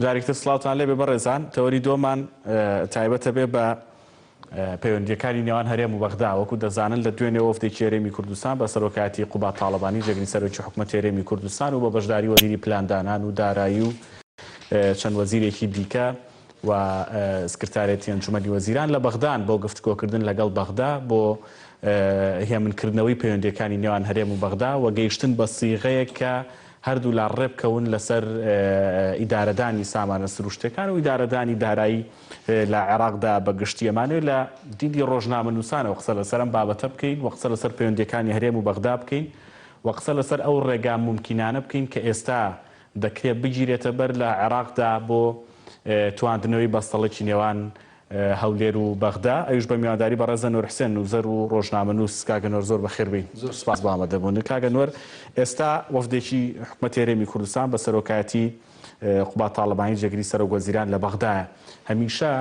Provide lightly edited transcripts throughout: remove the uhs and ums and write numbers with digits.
جارێکتر سڵاوتان لێ بێ بەڕێزان تەوەری دۆمان تایبەتە بێ بە پەیوەندیەکانی نێوان هەرێم و بەغدا وەکو دەزانن لە دوێنێ وەفدێکی هەرێمی کوردستان بە سەرۆکایەتی قوبات تاڵەبانی جێگری سەرۆکی حکومەتی هەرێمی کوردستان و بە بەشداری وەزیری پلاندانان و دارایی و چەند وەزیرێکی دیکە و سکرتارێتی ئەنجومەنی وەزیران لە بەغدان بۆ گفتگۆکردن لەگەڵ بەغدا بۆ هێمنکردنەوەی پەیوەندیەکانی نێوان هەرێم و بەغدا و گەیشتن بە سیغەیەک کە هەردوو لا ڕێبکەون لەسەر ئیدارەدانی سامانە سروشتەکان و ئیدارەدانی دارایی لە عێراقدا بەگشتی ئەمانوێت لە دیدی ڕۆژنامەنووسانەوە قسە لەسەرم بابەتە بکەین و قسە لەسەر پەیوەندیەکانی هەرێم و بەغدا بکەین و قسە لەسەر ئەو ڕێگا ممکنانە بکەین کە ئێستا دەکرێت بگیرێتە بەر لە عێراقدا بۆ تواندنەوەی بەستەڵێکی نێوان هەولێر و بەغدا ئەوش بە میوانداری بەڕێزە نوور حسێن نووزەر و ڕۆژنامەنووس کاگە نوێر زۆر بەخێربین زۆر سپاس بۆ ئامادەبوون کاگە نوێر ئێستا وەفدێکی حکومەتی هەرێمی کوردستان بە سەرۆکایەتی قوبات تاڵەبانی جێگری سەرۆک وەزیران لە بەغدایە هەمیشە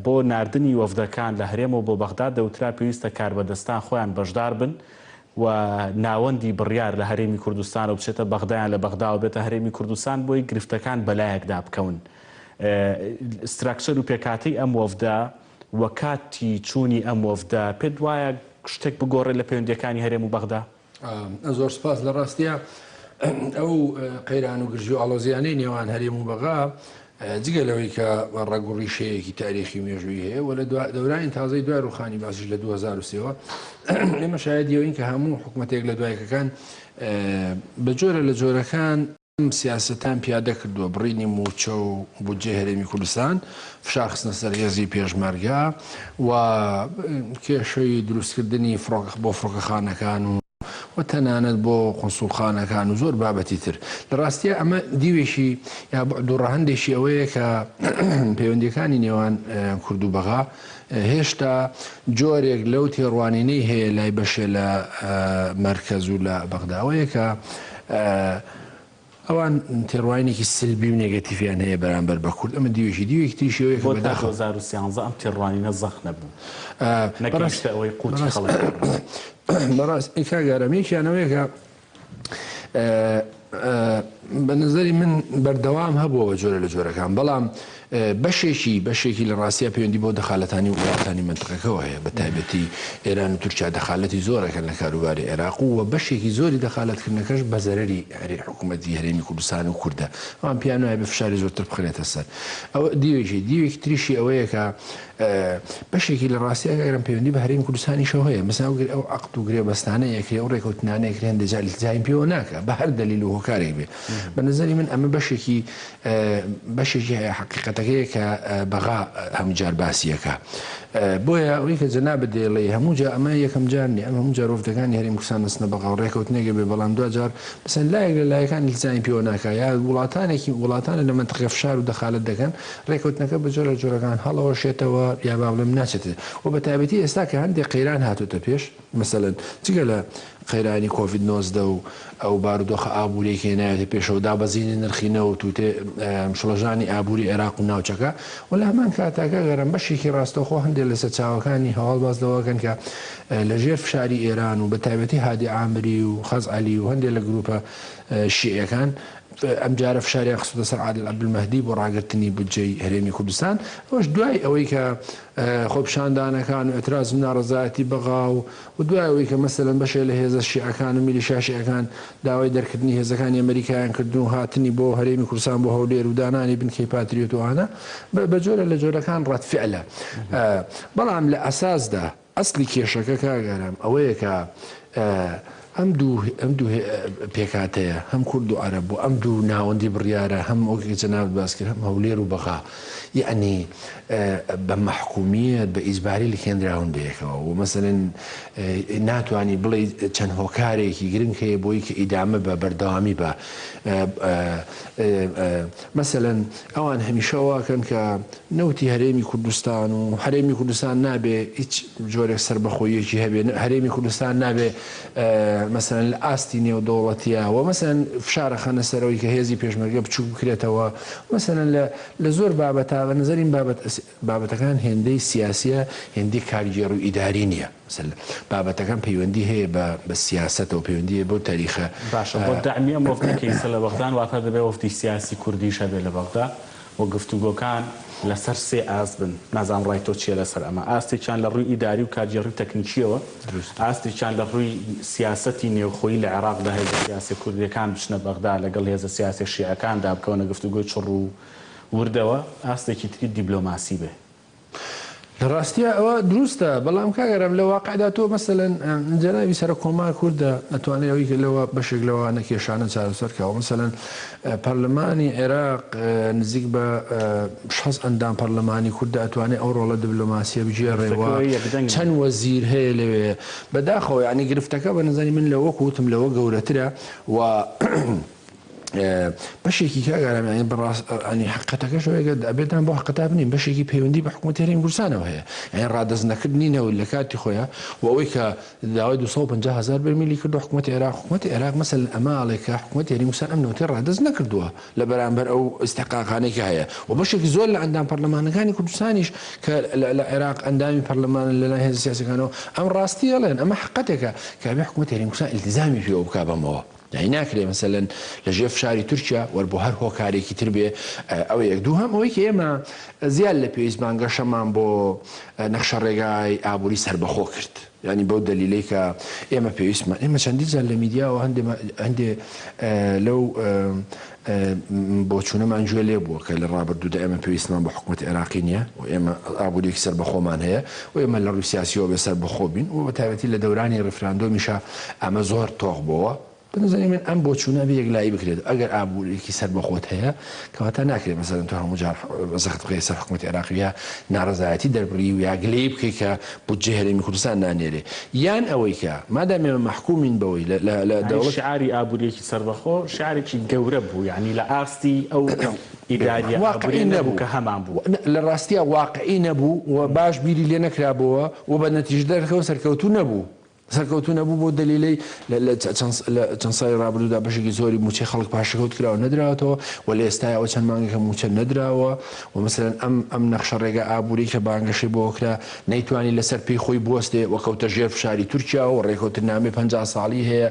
بۆ ناردنی وەفدەکان لە هەرێمەوە بۆ بەغدا دەوترا پێویستە کاربەدەستان خۆیان بەشدار بن و ناوەندی بڕیار لە هەرێمی کوردستان و بچێتە بەغدایان لە بەغدا و بێتە هەرێمی کوردستان بۆی گرفتەکان بەلایەکدا بکەون ستراکچەر و پێکاتی ئەم وەفدا وە کاتی چوونی ئەم وەفدا پێت وایە شتێک بگۆڕێت لە پەیوەندیەکانی هەرێم و بەغدا؟ زۆر سپاس لە ڕاستیە ئەو قەیران و گرژی و ئاڵۆزیانەی نێوان هەرێم و بەغا جگە لەوەی کە ڕێگوڕیشەیەکی تاریخی مێژووی هەیە و لە دەورانی تازەی دوای ڕوخانی باسیش لە 2023ەوە ئێمە شایەتیەوەین کە هەموو حکوومەتێک لە دوایەکەکان بە جۆرە لە جۆرەکان سیاستان پیادە کردووە بڕینی موچە و بودجێ هەرێمی کوردستان فشار خستنە سەر هێزی پێشمەرگە و کێشەی دروستکردنی بۆ فڕۆکەخانەکان و تەنانەت بۆ قونسوڵخانەکان و زۆر بابەتی تر لە ڕاستیە ئەمە دیوێشی یا دووڕەهەندێکی ئەوەیە کە پەیوەندیەکانی نێوان کورد و بەغا هێشتا جۆرێک لەو تێڕوانینەی هەیە لای بەشێ لە مەرکەز و لە بەغداوەیە کە ئەوان تێڕوانێکی سلبی و نێگەتیڤیان هەیە بەرامبەر بە کورد ئەمە دیوێشی دیوێکی شێوەیە بۆ 2013 ئەم تێڕوانینە زەخ نەبوو نەگەیشتە ئەوەی قوتی خەڵک بەڕاست کاگەرەمێکیانەوەیە کە بە نظری من بەردەوام هەبووە بە جۆرە لە جۆرەکان بەڵام بەشێکی لە ڕاستیە پەیوەندی بۆ دەخالەتانی وڵاتانی منتقەکەەوە هەیە بە تایبەتی ئێران و تورکیا دەخالەتی زۆرەکەن لە کاروباری عێراق و بەشێکی زۆری دەخالەتکردنەکەش بە زەرەری حکوومەتی هەرێمی کوردستان و کووردە ئەوان پیان وایە بە فشاری زۆرتر بخرێتە سەر ئەوە دیوێکی تریشی ئەوەیە کە بەشێکی لە ڕاستیە گەرم پەیوەندی بە هەرێمی کوردستانیشەوە هەیە مەسا ئەو عەقد و گرێبەستانە یەکرێ ئەو ڕێکەوتنانەیەک هێن دەجاین پێوە ناکە بە هەر دەلیل و هۆکارێک بێ بە نظری من ئەمە بەشێکی حقیقەتەکەیە کە بەغا هەمجار باسیەکە بۆیە ئەوەی کە جەنابەت دێڵێ هەموو جا ئەمە یەکەم جارنی ئەم هەموو جار وەفدەکانی هەرێمی کوردستان دەستنە بەغا و ڕێکەوتنێکە بێ بەڵام دو جار بەسەن لایەک لە لایەکان دەجاین پێوە ناکە یا وڵاتانە لە منتقە فشار و دەخالەت دەکەن ڕێکەوتنەکە بە جۆرە جۆرەکان هەڵەوەشێتەوە یا بابلم ناچێتێت و بە تایبەتی ئێستا کە هەندێک قەیران هاتوتە پێش مەسەلەن جگە لە قەیرانی کۆڤید-19 و ئەو بارودۆخە ئابوورێکی هێنایەتە پێشەوە دابەزینی نرخینەوە و توتێ شڵەژانی ئابووری عێراق و ناوچەکە و لە هەمان کاتاکە گەرم بەشێکی ڕاستەوخۆ هەندێک لەسەر چاوەکانی هەواڵ باز دەوەکەن کە لەژێر فشاری ئێران و بە تایبەتی هادی عامری و خەز عەلی و هەندێک لە گروپە شیعەکان ئەم جارە فشاریان خستوتە سەر عادل عەبدولمەهدی بۆ ڕاگررتنی بودجەی هەرێمی کوردستان ئەوەش دوای ئەوەی کە خۆپشاندانەکان و ئەتراز و ناڕەزایەتی بەغا و دوای ئەوەی کە مەسەلەن بەشێ لە هێزە شیعەکان و میلیشیا شیعەکان داوای دەرکردنی هێزەکانی ئەمریکایان کردن و هاتنی بۆ هەرێمی کوردستان بۆ هەولێر و دانانی بنکەی پاتریۆتوانە بە جۆرە لە جۆرەکان ڕەتفعلە بەڵام لە ئەساسدا ئەسلی کێشەکە کاگەرم ئەوەیە کە ئەم دوو پێکاتەیە هەم کورد و عەرەب و ئەم دوو ناوەندی بڕیارە هەم ئەوکە جەنابەت باس کرد هەم هەولێر و بەغا یعنی بە مەحکومیت بە ئیجباری لێکێنراون بەیەکەوە و مەسەلەن ناتوانانی بڵێ چەند هۆکارێکی گرنگ هەیە بۆی کە ئیدامە بە بەردەوامی بە مەسەلەن ئەوان هەمیشەواکەن کە نەوتی هەرێمی کوردستان و هەرێمی کوردستان نابێ هیچ جۆرێک سربەخۆیەکی هەبێ هەرێمی کوردستان نابێ مەسەلەن لە ئاستی نێودەوڵەتیەوە مەسەلەن فشارە خەنە سەرەوەی کە هێزی پێشمەرگە بچووک بکرێتەوە مەسەلەن لە زۆر بابەتە بە نظرین بابەتەکان هێندەی سیاسیە هێندی کارگێڕ و ئیداری نییە بابەتەکان پەیوەندی هەیە بە سیاسەتەوە پەیوەندی بۆ تاریخە باشە بۆ دامی ئەم وەفدەکەی لە بەغدان واتە دەبێت وەفدی سیاسی کوردیش هەبێت لە بەغدا و گفتوگۆکان لەسەر سێ ئاست بن نازانم ڕای تۆ چیە لەسەر ئەمە ئاستێکیان لە ڕووی ئیداری و کارژێڕی تەکنیکیەوە ئاستێکیان لە ڕووی سیاسەتی نێوخۆیی لە عێراقدا هێزە سیاسی کوردیەکان بچنە بەغدا لەگەڵ هێزە سیاسی شیعەکاندا بکەونە گفتوگۆی چڕ و وردەوە ئاستێکی تری دیبلۆماسی بێ لە ڕاستیە ئەوە دروستە بەڵام کاگەرم لە واقعدا تۆ مەسەلەن جەنابی سەر کۆمار کووردە ئەتوانێت ئەوەی لەوە بەشێک لەوە نەکێشانە چارەسەرکەوە مەسەلەن پەرلەمانی عێراق نزیک بە 6 ئەندام پەرلەمانی کووردە ئەتوانێت ئەو ڕۆڵە دیبلۆماسیە بگێڕێەوە چەند وەزیر هەیە لەوێ بەداخەوە ینی گرفتەکە بە نەزانی من لەوە کووتم لەوە گەورەترە و بەشێکی کاگەرانی بەڕاستی حقەتەکە شوەیەگە ئەبێتان بۆ حقەتا بنین بەشێکی پەیوەندی بە حکوومەتی هەرێمی کوردستانەوە هەیە ئەین ڕادەستنەکردنینەوە لە کاتی خۆیان و ئەوەی کە داوای 250,000 بەرمیلی کردو حکوومەتی عێراق حکوومەتی عێراق مەسەلەن ئەماڵێکە حکوومەتی هەرێمی کوردستان ئەم نەوتەی ڕادەست نەکردووە لە بەرامبەر ئەو ئیستحقاقانەی کە هەیە و بەشێکی زۆر لە ئەندام پەرلەمانەکانی کوردستانیش کە لە عێراق ئەندامی پەرلەمان لەلای هێزە سیاسیەکانەوە ئەم ڕاستی ئەڵێن ئەمە حقەتێکە کە بێ حکوومەتی هەرێمی کوردستان ئیلتیزامی پێوە بکا بەمەوە يعني ناكري مثلا لجيف شاري تركيا وربو هر هو كاري كي تربيه او يقدو هم او كيما زيال لبيز بانغا شمان بو نقش الرقاي ابوري سر بخو كرت يعني بو دليليك اما بيس ما اما شندي زال الميديا وعندي لو بۆچوونە مانجوێ لێ بووە کە لە ڕابردوودا ئێمە پێویستمان بە حکوومەتی عێراقی نییە و ئێمە ئابوووریەکی سەر بەخۆمان هەیە و ئێمە لە ڕووی سیاسیەوە بێسەر بەخۆ بین و بەتایبەتی لە دەورانی ڕفراندۆمیشە ئەمە زۆر تۆق بووە بنظري من ئەم بۆچوونە بە یەکلایی بکرێت ئەگەر ئابوووریەکی سەر بەخۆت هەیە کەواتە ناکرێت مەسەلەن تۆ هەموو جار زەخت بخەی سەر حکوومەتی عێراقی ناڕەزایەتی دەربڕی و یا گلەی بکەی کە بودجێ هەرێمی کوردستان نانێرێ یان ئەوەی کە مادام ئێمە مەحکومین بەوەی لە دەوڵەت شعاری ئابوووریەکی سەربەخۆ شعارێکی گەورە بوو یعنی لە ئاستی ئەو ئیداری واقعی نەبوو کە هەمان بوو لە ڕاستیە واقعی نەبوو و باش بیری لێ نەکرابەوە و بە نەتیجە دەرەکەەوە سەرکەوتوو نەبوو سەرکەوتو نەبوو بۆ دلیلی لە چەند ساڵی ڕابردوودا بەشێکی زۆری موچەی خەڵک پاشەکەوت کراوە نەدراوەتەوە و لە ئێستایەوە چەند مانگێکە موچە نەدراوە و مەسەلەن ئەم نەخشە ڕێگە ئابووری کە بانگەشەی بۆ کرا نەیتوانی لەسەر پێی خۆی بوەستێ و کەوتە ژێر فشاری تورکیا و ڕێکەوتنامەی 50 ساڵی هەیە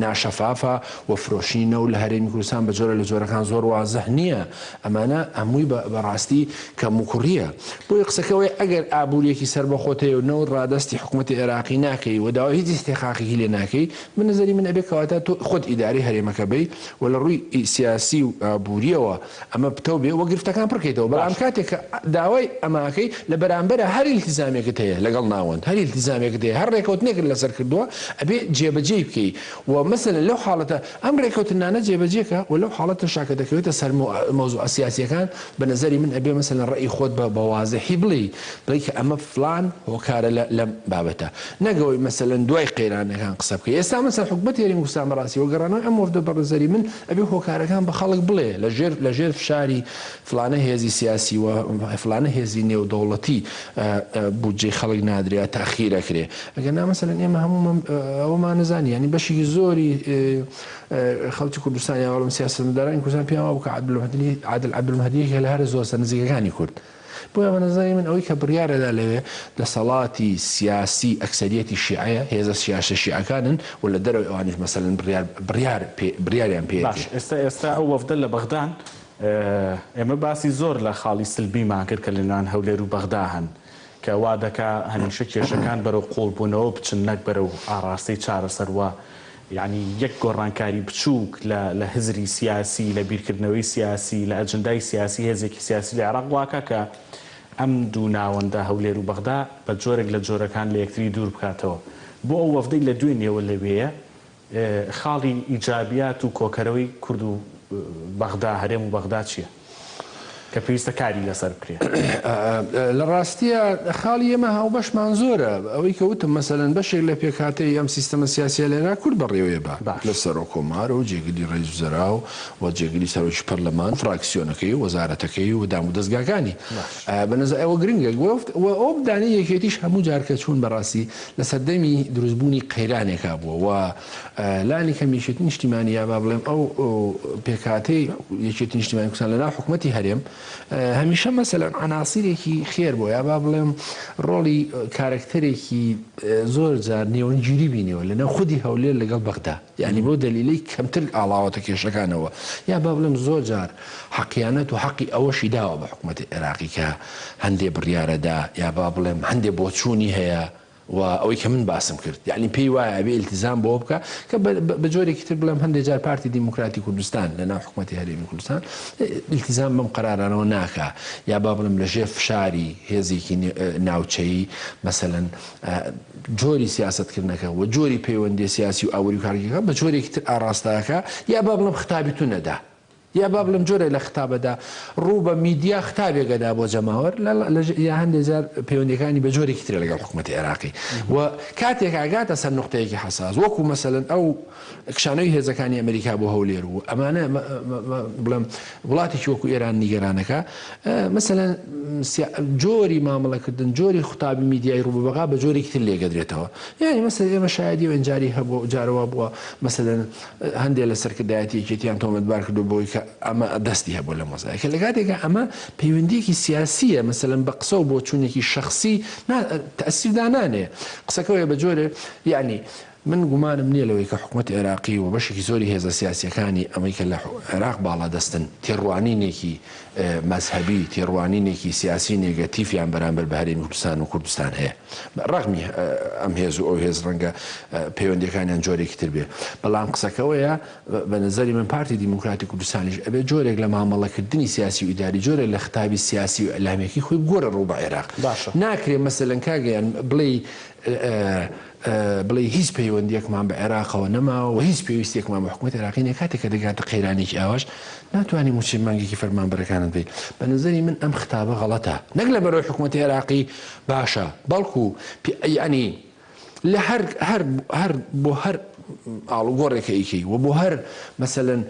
ناشەفافە و فرۆشینە و لە هەرێمی کوردستان بە جۆرە لە جۆرەکان زۆر وازەح نییە ئەمانە هەمووی بەڕاستی کە موکوڕیە بۆی قسەکەوەی ئەگەر ئابووریەکی سەربەخۆتەیە و نەوت ڕادەستی حکوومەتی عێراقی ناکەی و داوای هیچ استحقاقی لێ ناکەی من نظری من ئەبێ کەواتە تۆ خۆت ئیداری هەرێمەکە بی و لە ڕووی سیاسی و ئابووریەوە ئەمە بتەو بێ وە گرفتەکان پڕکەیتەوە بەڵام کاتێک داوای ئەماکەی لە بەرامبەرە هەر ئیلتیزامێکت هەیە لەگەڵ ناوەند هەر ئیلتیزامێکت هەیە هەر ڕێکەوتنێکت لەسەر کردووە ئەبێ جێبەجێ بکەی و مەسەلەن لەو حاڵەتە ئەم ڕێکەوتنانە جێبەجێکە و لەو حاڵەتە شاکە دەکەوێتە سەر مەوزوع سیاسیەکان بە نظری من ئەبێ مەسەلەن ڕێی خۆت بە واضحی بڵێ کە ئەمە فلان هۆکارە لەم بابەتە نەگەوەی مەسەلەن دوای قەیرانەکان قسە بکە ئێستا مەسەلەن حکوومەتی هەرێمی کوردستان بەڕاستی وەگەڕانەوەی ئەم وەفدە بە نظری من ئەبێ هۆکارەکان بە خەڵک بڵێ لە ژێر فشاری فلانە هێزی سیاسی و فلانە هێزی نێودەوڵەتی بودجێی خەڵک نادرێت تاخیرەکرێ ئەگەر نا مەسەلەن ئێمە هەموو ئەوەمان نزانی ینی بەشێکی زۆری خەڵکی کوردستان یا وەڵام سیاسەتمەدارانی کوردستان پێیان وابوو کە عادل عەبدولمەهدیەکە لە هەرە زۆر نزیکەکانی کورد بۆیە بە نظری من ئەوەی کە بڕیارەدا لەوێ دەسەڵاتی سیاسی ئەکسەریەتی شیعەیە هێزە سیاسە شیعەکانن و لە دەرەوەی ئەوانیش مەسەلەن بڕیاریان پێ ئێستا ئەو وەفدە لە بەغدان ئێمە باسی زۆر لە خاڵی سلبیمان کرد کە لەنان هەولێر و بەغدا هەن کە وا دەکا هەمیشە کێشەکان بەرەو قۆڵبوونەوە بچن نەک بەرەو ئاڕاستەی چارەسەروە یعنی یەک گۆڕانکاری بچووک لە هزری سیاسی لە بیرکردنەوەی سیاسی لە ئەجندای سیاسی هێزێکی سیاسی لە عێراق واکە کە ئەم دوو ناوەندە هەولێر و بەغدا بە جۆرێک لە جۆرەکان لە یەکتری دوور بکاتەوە بۆ ئەو وەفدەی لە دوێنێەوە لەوەیە خاڵی ئیجابیات و کۆکەرەوەی کورد و بەغدا هەرێم و بەغدا چییە؟ کە پێویستە کاری لەسەر بکرێت لە ڕاستیە خاڵی ئێمە هاوبەشمان زۆرە ئەوەی کە وتم مەسەلەن بەشێک لە پێکهاتەی ئەم سیستەمە سیاسیە لێرا کورد بەڕێوەیە بە لە سەر و کۆمار و جێگیری ڕێز وزەرا و جێگیری سەرۆکی پەرلەمان فراکسیۆنەکەی و وەزارەتەکەی و دام و دەستگاکانی بەنظر ئەوە گرنگە ئەو بدانی یەکێتیش هەموو جارکە چوون بەڕاستی لە سەردەمی دروستبوونی قەیرانێکا بووە و لانی کەمیشێتی نیشتیمانیا با بڵێم ئەو پێکهاتەی یەکێتی نیشتیمانی کوردستان لەناو حکوومەتی هەرێم هەمیشە مەسەلەن عناسیرێکی خێر بۆ یا با بڵێم ڕۆڵی کارکتەرێکی زۆر جار نێوەنگیری بینەوە لەناو خودی هەولێر لەگەڵ بەغدا یعنی بۆ دلیلی کەمتر ئاڵاوەتە کێشەکانەوە یا با بڵێم زۆر جار حەقیانەت و حەقی ئەوەشی داوە بە حکوومەتی عێراقی کە هەندێ بڕیارەدا یا با بڵێم هەندێ بۆچوونی هەیە و ئەوەی کە من باسم کرد یعنی پێی وایە ئەبێ ئیلتیزام بۆ بکە کە بە جۆرێکی تر بڵێم هەندێک جار پارتی دیموکراتی کوردستان لەناو حکوومەتی هەرێمی کوردستان ئیلتیزام بەم قەرارانەوە ناکا یا با بڵێم لەژێر فشاری هێزێکی ناوچەیی مەسەلەن جۆری سیاستکردنەکە و جۆری پەیوەندی سیاسی و ئاوری و کارگەکە بە جۆرێکی تر ئاڕاستەکە یا با بڵێم خەتابی تو نەدا یا با بڵم جۆرە لە خەتابەدا ڕوو بە میدیا خەتابێکەدا بۆ جەماوەر یا هەندێک جار پەیوەندیەکانی بە جۆرێکی ترە لەگەڵ حکوومەتی عێراقی و کاتێک ئاگاتە سەر نوقتەیەکی حەساس وەکو مەسەلەن ئەو کشانەوەی هێزەکانی ئەمریکا بۆ هەولێر بوو ئەمانە بڵم وڵاتێکی وەکو ئێران نیگەرانەکە مەسەلەن جۆری مامەڵەکردن جۆری خوتابی میدیای ڕووبەغا بە جۆرێکی تر لێگەدرێتەوە یعنی مەسەلەن ئێمە شایەدی وەنجاری هەبوو جارەوە بووە مەسەلەن هەندێک لە سەرکردایەتیەکێتیان تۆمەتبار کردو بۆی کە ئەمە دەستی هەبوو لە مۆزایەکە لە کاتێکە ئەمە پەیوەندیەکی سیاسیە مەسەلەن بە قسە و بۆ چوونێکی شەخسی تەئسیردا نانێ قسەکەوەیە بە جۆرێ یعنی من گومانم نییە لەوەی کە حکوومەت عێراقی و بەشێکی زۆری هێزە سیاسیەکانی ئەمەی کە لە عێراق باڵا دەستن تێڕوانینێکی مەذهبی تێڕوانینێکی سیاسی نێگەتیفیان بەرامبەر بە هەرێمی کوردستان و کوردستان هەیە ڕەغمی ئەم هێز و ئەو هێز ڕەنگە پەیوەندیەکانیان جۆرێکی تر بێ بەڵام قسەکەوەیە بە نظری من پارتی دیموکراتی کوردستانیش ئەبێ جۆرێک لە مامەڵەکردنی سیاسی و ئیداری جۆرێک لە خەتابی سیاسی و ئەلامێکی خۆی گۆرە ڕوو بە عێراق ناکرێ مەسەلەن کاگەیان بڵێ هیچ پەیوەندیەکمان بە عێراقەوە نەماوە و هیچ پێویستێکمان بە حکوومەتی عێراقی کاتێک کە دەگاتە قەیرانێکی ئاواش ناتوانانی موچی مانگێکی فەرمانبەرەکانت بێت بە نظری من ئەم خەتابە غەڵەتە نەک لە بەرەوەی حکوومەتی عێراقی باشە بەڵکو ینی لە هەر بۆ هەر ئاڵوگۆڕێکە ئیکی و بۆ هەر مەسەلەن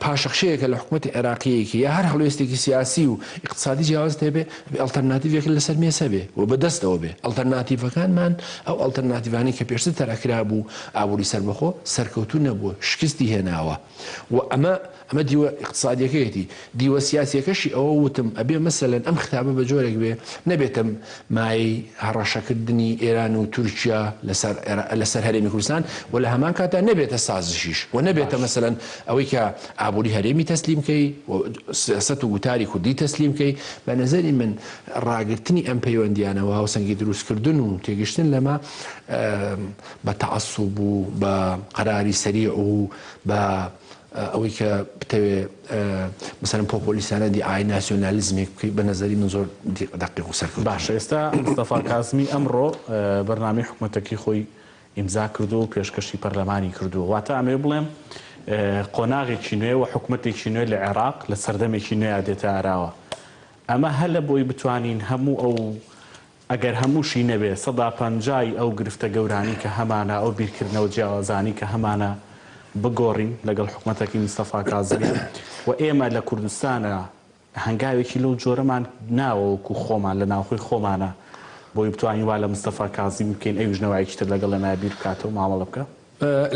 پاشەخشەیەکە لە حکوومەتی عێراقیەکی یا هەر هەڵوێستێکی سیاسی و اقتصادی جیاواز هەبێ ئەڵتەرناتیڤێک لەسەر مێسە بێ و بەدەستەوە بێ ئەڵتەرناتیڤەکانمان ئەو ئەڵتەرناتیڤانەی کە پێشتر تەرەکرا بوو ئابووری سەربەخۆ سەرکەوتوو نەبووە شکستی هێناوە و ئەمە دیوە اقتصادیەکەیەتی دیوە سیاسیەکەشی ئەوە وتم ئەبێ مەسەلەن ئەم خەتابە بە جۆرێک بێ نەبێتم مای هەڕەشەکردنی ئێران و تورکیا لەسەر هەرێمی کوردستان و لە هەمان کاتا نەبێتە سازشیش و نەبێتە مەسەلەن ئەوەی کە ئابووری هەرێمی تەسلیمکەی و سیاسەت و گوتاری کوردی تەسلیمکەی بە نەزەری من ڕاگررتنی ئەم پەیوەندیانەوە هاوسەنگی دروستکردن و تێگەشتن لەمە بە تەعەسوب و بە قەراری سەریع و بە ئەوەی کە بتەوێ مەسەلەن پۆپۆلیسانە دی ئای ناسیۆنالیزمێک بکەی بە نەزەری من زۆر دەقیق و سەرکەوتووە. باشە ئێستا مستەفا کازمی ئەمڕۆ بەرنامەی حکوومەتەکەی خۆی ئیمزا کردو و پێشکەشی پەرلەمانی کردو واتە ئەمێ بڵێم قۆناغێکی نوێ و حکوومەتێکی نوێ لە عێراق لە سەردەمێکی نوێ دێتە ئاراوە ئەمە هەر لە بۆی بتوانین هەموو ئەو ئەگەر هەمووشی نەبێ 150 ئەو گرفتە گەورانی کە هەمانە ئەو بیرکردنەوە جیاوازانی کە هەمانە بگۆڕین لەگەڵ حکوومەتێکی مستەفا کازمی و ئێمە لە کوردستانە هەنگاوێکی لەو جۆرەمان ناوەوەکو خۆمان لە ناوخۆی خۆمانە بۆی بتوانین وا لە مستەفا کازمی بکەین ئەوژنەوەیەکی تر لەگەڵ لە نابیر بکاتەوە مامەڵە بکە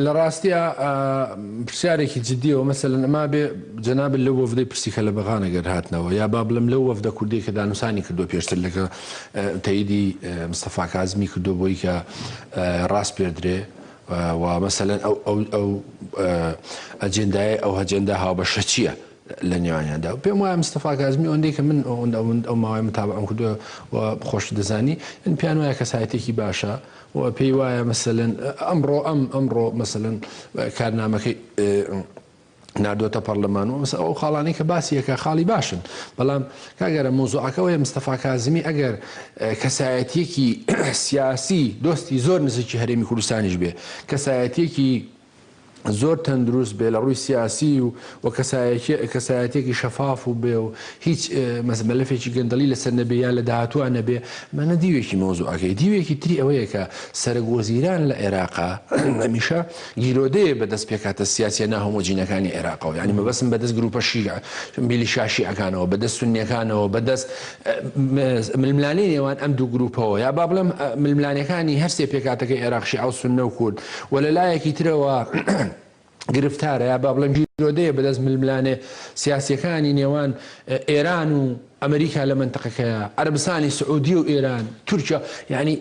لە ڕاستیە پرسیارێکی جددیەوە مەسەلەن ئەما بێ جەناب لەو وەفدەی پرسیکە لە بەغانەگەر هاتنەوە یا با بڵم لەو وەفدە کوردی کە دانووسانی کردو پێشتر لەکە تەییدی مستەفا کازمی کردو بۆی کە ڕاست پێدرێ و مەسەلەن ئەو ئەجێندای ئەو هەجێندا هاوبەشە چییە لە نێوانیاندا و پێم وایە مستەفا کازمی ئەوەندەی کە من ئەو ماوەی متابعەم کردووە و خۆش دەزانی من پیان وایە کەسایەتێکی باشە و پێی وایە مەسەلەن ئەمڕۆ مەسەلەن کارنامەکەی نردۆتە پەرلەمان و ئەو خاڵانەی کە باسیەکە خاڵی باشن بەڵام کاگەرە مۆزوعەکەەوەیە مستەفا کازمی ئەگەر کەسایەتیەکی سیاسی دۆستی زۆر نزیکی هەرێمی کوردستانیش بێ کەسایەتیەکی زۆر تەندروست بێ لە ڕووی سیاسی و کەسایەتێکی شەفاف و بێ و هیچ مەلەفێکی گەندەڵی لەسەر نەبێ یان لە داهاتووە نەبێ منە دیوێکی مۆزوعەکەی دیوێکی تری ئەوەیە کە سەرۆکوەزیران لە عێراقا هەمیشە گیرۆدەیە بەدەست پێکاتە سیاسیە ناهۆمۆجینەکانی عێراقەوە یعنی مەبەستم بەدەست گروپە میلیشیا شیعەکانەوە بەدەست سونیەکانەوە بەدەست ململانەی نێوان ئەم دوو گروپەوە یا با بڵێم ململانەکانی هەر سێ پێکاتەکەی عێراق شیعە و سوننە و کورد و لە لایەکی ترەوە گرفتارە یا با بڵێم گیرۆدەیە بەدەست ململانێ سیاسیەکانی نێوان ئێران و ئەمریکا لە منتەقەکەیە عەرەبستانی سعودی و ئێران تورکیا یعنی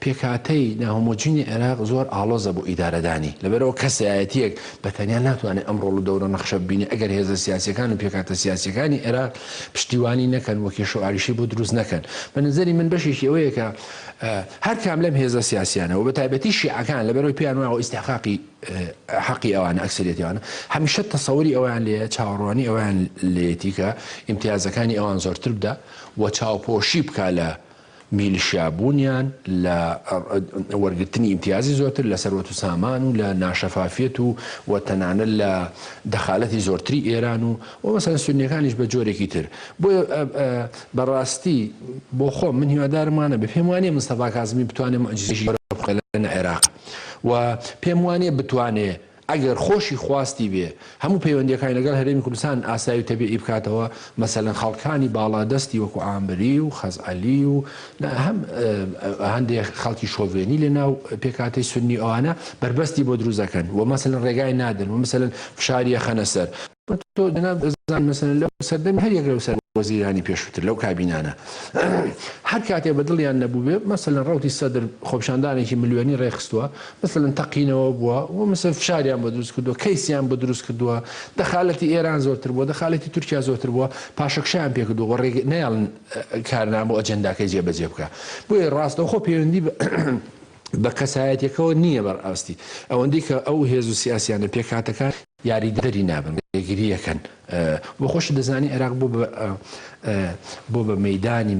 پێکاتەی ناهۆمۆجینی عێراق زۆر ئاڵۆزە بۆ ئیدارەدانی لەبەرەوە کەسایەتیەک بەتەنیا ناتوانێت ئەمڕۆ و دەورە نەخشە ببینێ ئەگەر هێزە سیاسیەکان و پێکاتە سیاسیەکانی عێراق پشتیوانی نەکەن وە کێشە و ئاریشی بۆ دروست نەکەن بە نظری من بەشێکی ئەوەیە کە هەر کام لەم هێزە سیاسیانەوە بە تایبەتی شیعەکان لەبەرەوەی پێیان وایە ئیستحقاقی حەقی ئەوانە ئەکسەریەتیانە هەمیشە تەسەووری ئەویان لێ چاوەڕوانی ئەویان لێتی کە ئیمتیازەکانی ئەوان زۆرتر بدە و چاوپۆشی بکە لە میلیشیابوونیان لە وەرگرتنی ئیمتیازی زۆرتر لە سەروەت و سامان و لە ناشەفافیت و تەنانەت لە دەخالەتی زۆرتری ئێران و مەسەلەن سونیەکانیش بە جۆرێکی تر بۆیە بەڕاستی بۆ خۆم من هیوادارم وانە بێ پێم وانێ مستەفا کاظمی بتوانێت موعجزەیەکی بخێت لە عێراق و پێم وانێ بتوانێت ئەگەر خۆشی خواستی بێ هەموو پەیوەندیەکانی لەگەڵ هەرێمی کوردستان ئاسایی و تەبیعی بکاتەوە مەسەلەن خەڵکانی باڵادەستی وەکو ئامبری و خەزعەلی و هەم هەندێک خەڵکی شۆڤێنی لە ناو پێکاتەی سونی ئەوانە بربەستی بۆ دروستەکەن و مەسەلەن ڕێگای نادن و مەسەلەن فشاریە خەنە سەر تۆ دەنابزان مەسەلەن لەو سەردەمی هەر یەک لەو سەر وەزیرانی پێشووتر لەو کابینانە هەر کاتێ بەدڵیان نەبوو بێ مەسەلەن ڕەوتی سەدر خۆپشاندانێکی ملیۆنی ڕێخستووە مەسەلەن تەقینەوە بووە و مەسەلەن فشاریان بۆ دروست کردووە کەیسیان بۆ دروست کردووە دەخالەتی ئێران زۆرتر بووە دەخالەتی تورکیا زۆرتر بووە پاشەکشیان پێ کردووە ڕێگ نەیاڵن کارنامە بۆ ئەجەنداکەی جێبەجێ بکە بۆیە ڕاستەوخۆ پەیوەندی بە کەسایەتێکەوە نییە بەڕاستی ئەوەندەی کە ئەو هێز و سیاسیانە پێکاتەکان یاریدەری نابن ێگریەکەن بۆ خۆش دەزانی عێراق بۆ بە مەیدانی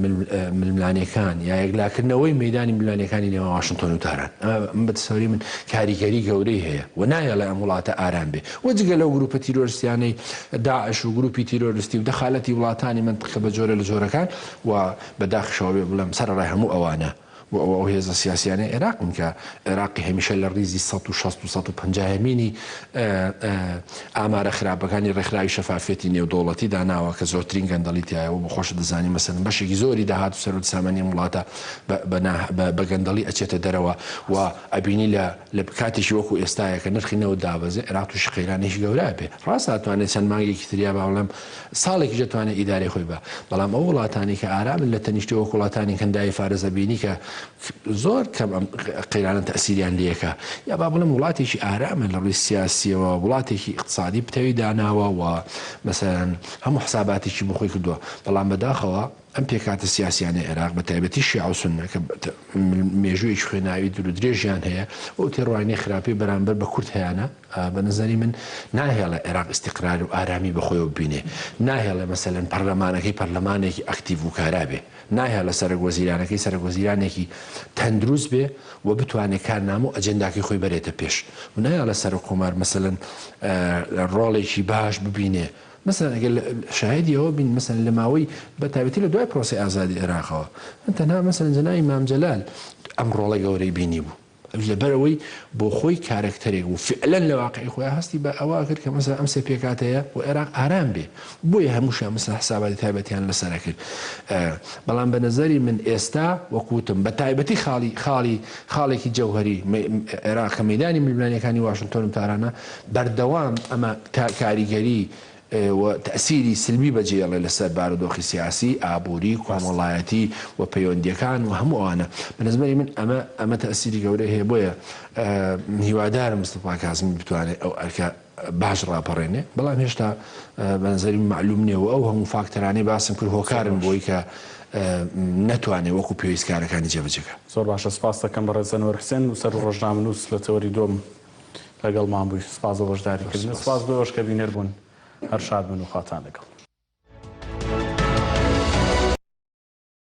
ململانەکان یا یەکلاکردنەوەی مەیدانی ململانەکانی نێوان واشنتۆن و تاران بەتەسەوری من کاریگەری گەورەی هەیە و نایە لە ئەم وڵاتە ئارام بێ وەجگە لەو گروپە تیرۆریستیانەی داعش و گروپی تیرۆریستی و دەخالەتی وڵاتانی منتقە بە جۆرە لە جۆرەکان و بەداخشەوە بێ بڵێم سەرڕای هەموو ئەوانە ئەو هێزە سیاسیانە عێراقن کە عێراقی هەمیشە لە ڕیزی 150 ئامارە خراپەکانی ڕێکخراوی شەفافێتی نێودەوڵەتی داناوە کە زۆرترین گەندەڵیتیایە و بە خۆشە دەزانی مەسەن بەشێکی زۆری داهات و سەرۆت سامانەی وڵاتە بە گەندەڵی ئەچێتە دەرەوە و ئەبینی لە کاتێکی وەکو ئێستاە کە نرخی نەوە دابەزێ عێراق تووشی قەیرانێکی گەورە بێ ڕاست هاتوانێت چەند مانگێکی تریا باڵێم ساڵێکی دەتوانێت ئیدارەی خۆی بە بەڵام ئەو وڵاتانی کە ئارامن لە تەنیشتی وەکو وڵاتانی کەندای فارزەبینی کە زۆر کەم قەیرانە تەسیریان لەکە یا با بڵێم وڵاتێکی ئارامە لە ڕووی سیاسیەوە وڵاتێکی اقتصادی پتەوی داناوە و مەسەلەن هەموو حساباتێکی بخۆی کردووە بەڵام بەداخەوە ئەم پێکاتە سیاسیانە عێراق بە تایبەتی شیعە و سوننە کە مێژوویەکی خوێناوی دوور و درێژیان هەیە ئەو تێڕوانینەی خراپی بەرامبەر بە کورد هەیەە بە نظری من ناهێڵە عێراق استیقرار و ئارامی بەخۆیەوە ببینێ ناهێڵە مەسەلەن پەرلەمانەکەی پەرلەمانێکی ئەکتیڤ و کارا بێ ناهێڵە سەرۆکوەزیرانەکەی سەرۆکوەزیرانێکی تەندروست بێ و بتوانێت کارنامە و ئەجەنداکی خۆی بەرێتە پێش و نایڵە سەرۆکۆمار مەسەلەن ڕۆڵێکی باش ببینێ مثلا ئەگەر شاهدی ئەوە بین مثلا لە ماوەی بە تایبەتی لە دوای پرۆسی ئازادی عێراقەوە من تەنها مثلا جەنابی ئیمام جەلال ئەم ڕۆڵە گەورەی بینی بوو لەبەرەوەی بۆ خۆی کارکتەرێک و فعلەن لە واقعی خۆیان هەستی بە ئەوە کرد کە مەسەلا ئەم سێ پێکاتەیە و عێراق ئارام بێ بۆیە هەمووشیان مثلا حساباتی تایبەتیان لەسەر کرد بەڵام بە نەزەری من ئێستا وەکوتم بە تایبەتی خاڵێکی جەوهەری عێراق کە مەیدانی ململانیەکانی واشنتۆن و تارانە بەردەوام ئەمە کاریگەری و تأثیری سلبی بەجێڵێ لەسەر بارودۆخی سیاسی ئابووری کۆمەڵایەتی و پەیوەندیەکان و هەموو ئەوانە بەنسبەری من ئەمە تأثیری گەورەی هەیە بۆیە هیوادارم مستەفا کاظمی بتوانێت ئەو ئەرکە باش ڕاپەڕێنێ بەڵام هێشتا بەنظری معلوم نییە و ئەو هەموو فاکتەرانەی باسم کرد هۆکارم بۆی کە نەتوانێت وەکو پێویستکارەکانی جێبەجێکە زۆر باشە سپاس دەکەم بە ڕێزەنوەر حسێن و سەر ڕۆژنامەنووس لە تەوەری دۆم لەگەڵمان بووی سپاس بۆ بەشداریکردن سپاس بۆ ئەوەش کە بینەر بوون هەر شاد بن و خاتان لەگەڵ